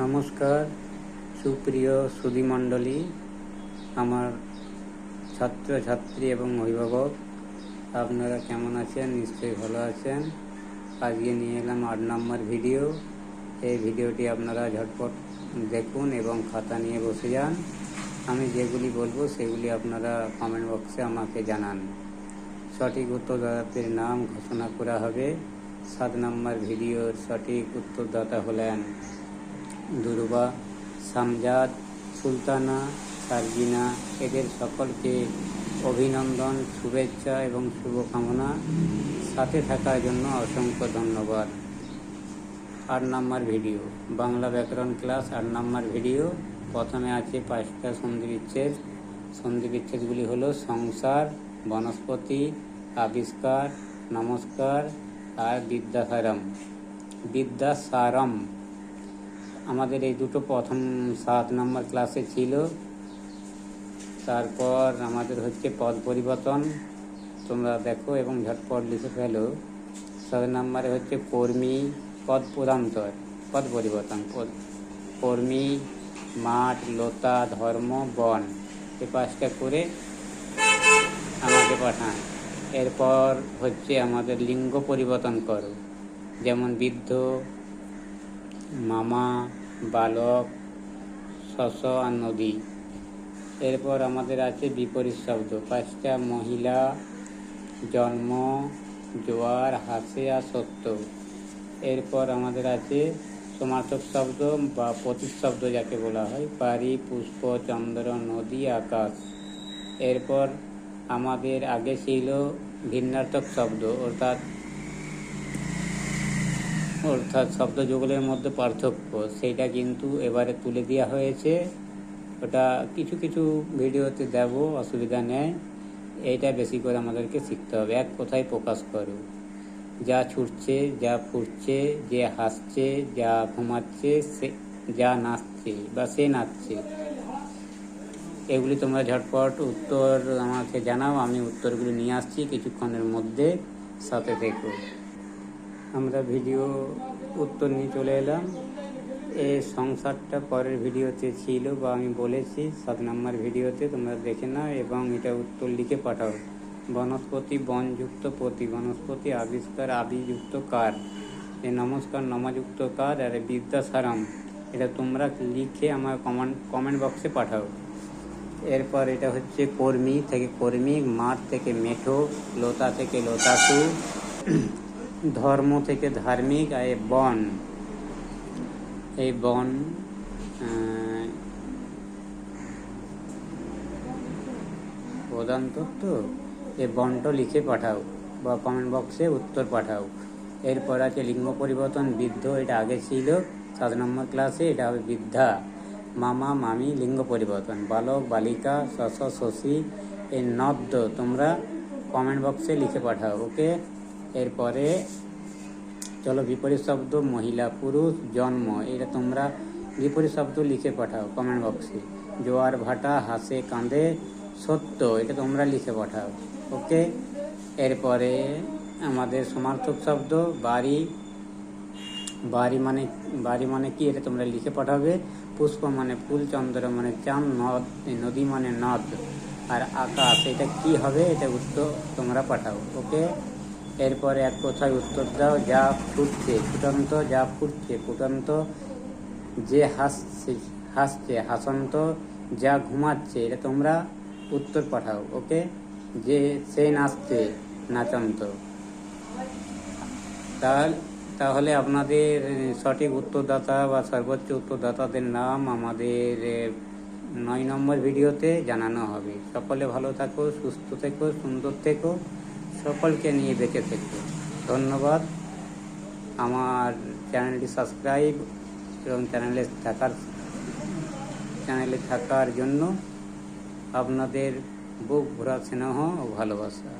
নমস্কার সুপ্রিয় সুধীমণ্ডলী, আমার ছাত্রছাত্রী এবং অভিভাবক, আপনারা কেমন আছেন? নিশ্চয়ই ভালো আছেন। আজকে নিয়ে এলাম 8 নম্বর ভিডিও। এই ভিডিওটি আপনারা ঝটপট দেখুন এবং খাতা নিয়ে বসে যান। আমি যেগুলি বলবো সেগুলি আপনারা কমেন্ট বক্সে আমাকে জানান। সঠিক উত্তরদাতাদের নাম ঘোষণা করা হবে। 7 নম্বর ভিডিওর সঠিক উত্তরদাতা হলেন দুর্বা, সামজাদ, সুলতানা, সারজিনা। এদের সকলকে অভিনন্দন, শুভেচ্ছা এবং শুভকামনা। সাথে থাকার জন্য অসংখ্য ধন্যবাদ। 8 নম্বর ভিডিও, বাংলা ব্যাকরণ ক্লাস 8 নম্বর ভিডিও। প্রথমে আছে 5টা সন্ধিবিচ্ছেদ। সন্ধিবিচ্ছেদগুলি হলো সংসার, বনস্পতি, আবিষ্কার, নমস্কার আর বিদ্যাসারম। আমাদের এই দুটো প্রথম 7 নম্বর ক্লাসে ছিল। তারপর আমাদের হচ্ছে পদ পরিবর্তন। তোমরা দেখো এবং ঝটপট লিখে ফেলো। 7 নম্বরে হচ্ছে কর্মী, পদ পরিবর্তন। কর্মী, মাঠ, লতা, ধর্ম, বন। এই 5টা করে আমাকে পাঠান। এরপর হচ্ছে আমাদের লিঙ্গ পরিবর্তন করো, যেমন বৃদ্ধ, মামা, বালক, শশ আর নদী। এরপর আমাদের আছে বিপরীত শব্দ। 5টা মহিলা, জন্ম, জোয়ার, হাসে আর সত্য। এরপর আমাদের আছে সমার্থক শব্দ বা প্রতিশব্দ যাকে বলা হয়, বাড়ি, পুষ্প, চন্দ্র, নদী, আকাশ। এরপর আমাদের আগে ছিল ভিন্নার্থক শব্দ, অর্থাৎ শব্দ যুগলের মধ্যে পার্থক্য। সেইটা কিন্তু এবারে তুলে দেওয়া হয়েছে। ওটা কিছু কিছু ভিডিওতে দেব, অসুবিধা নেই। এইটা বেশি করে আমাদেরকে শিখতে হবে। এক কথায় প্রকাশ করো, যা ছুটছে, যা ফুটছে, যে হাসছে, যা ঘুমাচ্ছে, সে যা নাচছে বা সে নাচছে। এগুলি তোমরা ঝটপট উত্তর আমাকে জানাও, আমি উত্তরগুলি নিয়ে আসছি কিছুক্ষণের মধ্যে। সাথে থেকো। আমরা ভিডিও উত্তর নিয়ে চলে এলাম। এই সংসারটা পরের ভিডিওতে ছিল বা আমি বলেছি 7 নম্বর ভিডিওতে, তোমরা দেখে নাও এবং এটা উত্তর লিখে পাঠাও। বনস্পতি, বনযুক্ত পতি। বনস্পতি, আবিষ্কার, আবিযুক্ত কার। এই নমস্কার, নমযুক্ত কার। আর বিদ্যাসারম, এটা তোমরা লিখে আমার কমেন্ট বক্সে পাঠাও। এরপর এটা হচ্ছে কর্মী থেকে কর্মিক, মাঠ থেকে মেঠো, লতা থেকে লতাসু, ধর্ম থেকে ধার্মিক। আর বন, এই বন প্রধান তত্ত্ব। এই বনটা লিখে পাঠাও বা কমেন্ট বক্সে উত্তর পাঠাও। এরপর আছে লিঙ্গ পরিবর্তন। বৃদ্ধ, এটা আগে ছিল 7 নম্বর ক্লাসে, এটা হবে বৃদ্ধা। মামা, মামি, লিঙ্গ পরিবর্তন। বালক, বালিকা, শশ, শশী। এই নদ্য তোমরা কমেন্ট বক্সে লিখে পাঠাও। ওকে। এরপরে চলো বিপরীত শব্দ। মহিলা, পুরুষ, জন্ম। এটা তোমরা বিপরীত শব্দ লিখে পাঠাও কমেন্ট বক্সে। জোয়ার ভাটা, হাসে, কাঁদে, সত্য। এটা তোমরা লিখে পাঠাও। ওকে। এরপরে আমাদের সমার্থক শব্দ। বাড়ি, বাড়ি মানে কি, এটা তোমরা লিখে পাঠাবে। পুষ্প মানে ফুল, চন্দ্র মানে চাঁদ, নদী মানে নদ, আর আকাশ এটা কি হবে, এটা উত্তর তোমরা পাঠাও। ওকে। এরপরে এক কথায় উত্তর দাও। যা ফুটছে, ফুটন্ত, যা ফুটছে, ফুটন্ত। যে হাসছে, হাসন্ত। যা ঘুমাচ্ছে, এটা তোমরা উত্তর পাঠাও। ওকে। যে সে নাচছে, নাচন্ত। তাহলে আপনাদের সঠিক উত্তরদাতা বা সর্বোচ্চ উত্তরদাতাদের নাম আমাদের 9 নম্বর ভিডিওতে জানানো হবে। সকলে ভালো থাকো, সুস্থ থেকো, সুন্দর থেকো, সকলকে নিয়ে বেঁচে থেকো। ধন্যবাদ। আমার চ্যানেলটি সাবস্ক্রাইব এবং চ্যানেলে থাকার জন্য আপনাদের বুক ভরা স্নেহ ও ভালোবাসা।